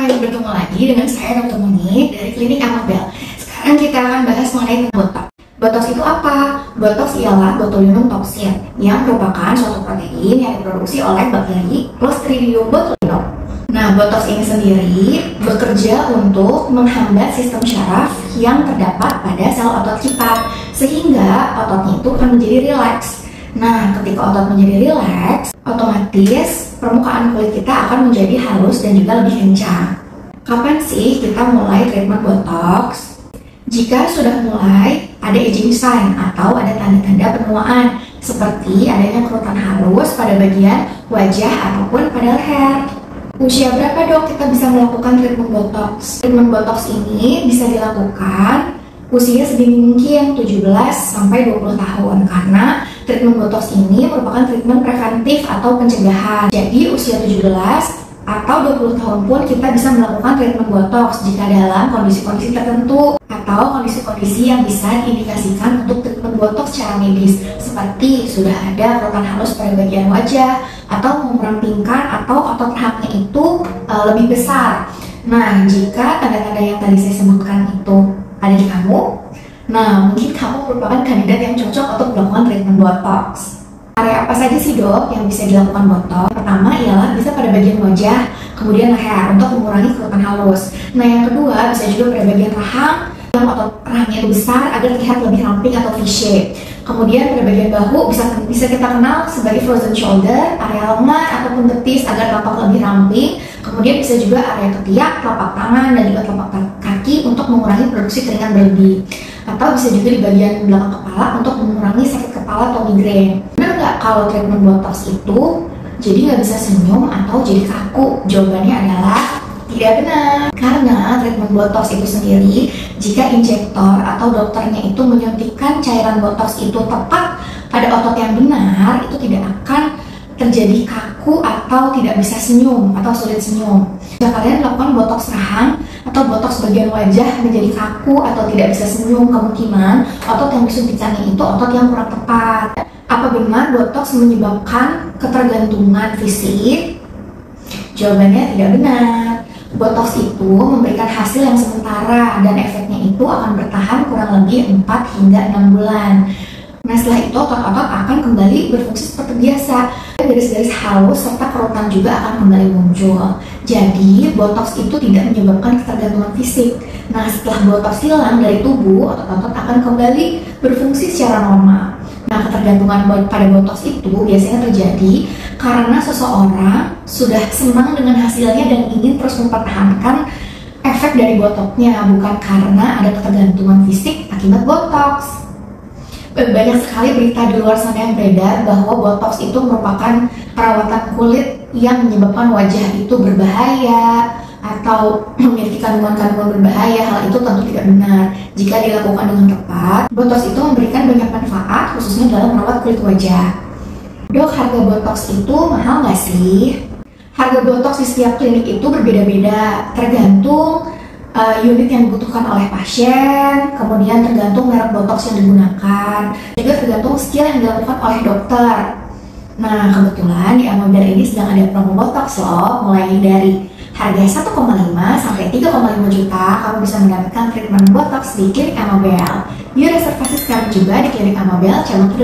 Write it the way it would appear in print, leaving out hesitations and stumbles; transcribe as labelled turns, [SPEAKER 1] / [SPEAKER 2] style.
[SPEAKER 1] Hai, bertemu lagi dengan saya Dr. Monique dari Klinik Amabel. Sekarang kita akan bahas mengenai botox. Botox itu apa? Botox ialah botulinum toxin yang merupakan suatu protein yang diproduksi oleh bakteri Clostridium botulinum. Nah, botox ini sendiri bekerja untuk menghambat sistem syaraf yang terdapat pada sel otot kita, sehingga ototnya itu akan menjadi rileks. Nah, ketika otot menjadi rileks, otomatis permukaan kulit kita akan menjadi halus dan juga lebih kencang. Kapan sih kita mulai treatment botox? Jika sudah mulai ada aging sign atau ada tanda-tanda penuaan, seperti adanya kerutan halus pada bagian wajah ataupun pada leher. Usia berapa dok kita bisa melakukan treatment botox? Treatment botox ini bisa dilakukan usia sedini mungkin 17 sampai 20 tahun karena treatment botox ini merupakan treatment preventif atau pencegahan. Jadi usia 17 atau 20 tahun pun kita bisa melakukan treatment botox jika dalam kondisi-kondisi tertentu atau kondisi-kondisi yang bisa diindikasikan untuk treatment botox secara medis, seperti sudah ada kerutan halus pada bagian wajah atau merampingkan atau otot rahangnya itu lebih besar. Nah, jika tanda-tanda yang tadi saya sebutkan itu ada di kamu, nah mungkin kamu merupakan kandidat yang cocok untuk melakukan treatment botox. Area apa saja sih dok yang bisa dilakukan botox? Pertama ialah bisa pada bagian wajah, kemudian leher untuk mengurangi kerutan halus. Nah, yang kedua bisa juga pada bagian rahang, yang otot rahangnya itu besar agar terlihat lebih ramping atau V-shape. Kemudian pada bagian bahu bisa kita kenal sebagai frozen shoulder, area lengan ataupun betis agar tampak lebih ramping. Kemudian bisa juga area ketiak, telapak tangan dan juga telapak kaki untuk mengurangi produksi keringat berlebih. Atau bisa juga di bagian belakang kepala untuk mengurangi sakit kepala atau migrain. Benar nggak kalau treatment botox itu jadi nggak bisa senyum atau jadi kaku? Jawabannya adalah tidak benar. Karena treatment botox itu sendiri, jika injektor atau dokternya itu menyuntikkan cairan botox itu tepat pada otot yang benar, itu tidak akan terjadi kaku atau tidak bisa senyum atau sulit senyum. Jika kalian melakukan botox rahang atau botox bagian wajah menjadi kaku atau tidak bisa senyum, kemungkinan otot yang disuntikannya itu otot yang kurang tepat. Apa benar botox menyebabkan ketergantungan fisik? Jawabannya tidak benar. Botox itu memberikan hasil yang sementara dan efeknya itu akan bertahan kurang lebih 4 hingga 6 bulan. Nah, setelah itu otot-otot akan kembali berfungsi seperti biasa. Garis-garis halus serta kerutan juga akan kembali muncul. Jadi, botox itu tidak menyebabkan ketergantungan fisik. Nah, setelah botox hilang dari tubuh, otot-otot akan kembali berfungsi secara normal. Nah, ketergantungan pada botox itu biasanya terjadi karena seseorang sudah senang dengan hasilnya dan ingin terus mempertahankan efek dari botoxnya, bukan karena ada ketergantungan fisik akibat botox. Banyak sekali berita di luar sana yang beredar bahwa botox itu merupakan perawatan kulit yang menyebabkan wajah itu berbahaya atau memiliki kandungan-kandungan berbahaya. Hal itu tentu tidak benar. Jika dilakukan dengan tepat, botox itu memberikan banyak manfaat khususnya dalam merawat kulit wajah. Dok, harga botox itu mahal nggak sih? Harga botox di setiap klinik itu berbeda-beda, tergantung unit yang dibutuhkan oleh pasien, kemudian tergantung merek botox yang digunakan, juga tergantung skill yang dilakukan oleh dokter. Nah, kebetulan di Amabel ini sedang ada promo botox loh, mulai dari harga 1,5 sampai 3,5 juta, kamu bisa mendapatkan treatment botox di Klinik Amabel. Yuk reservasi sekarang juga di Klinik Amabel, cabang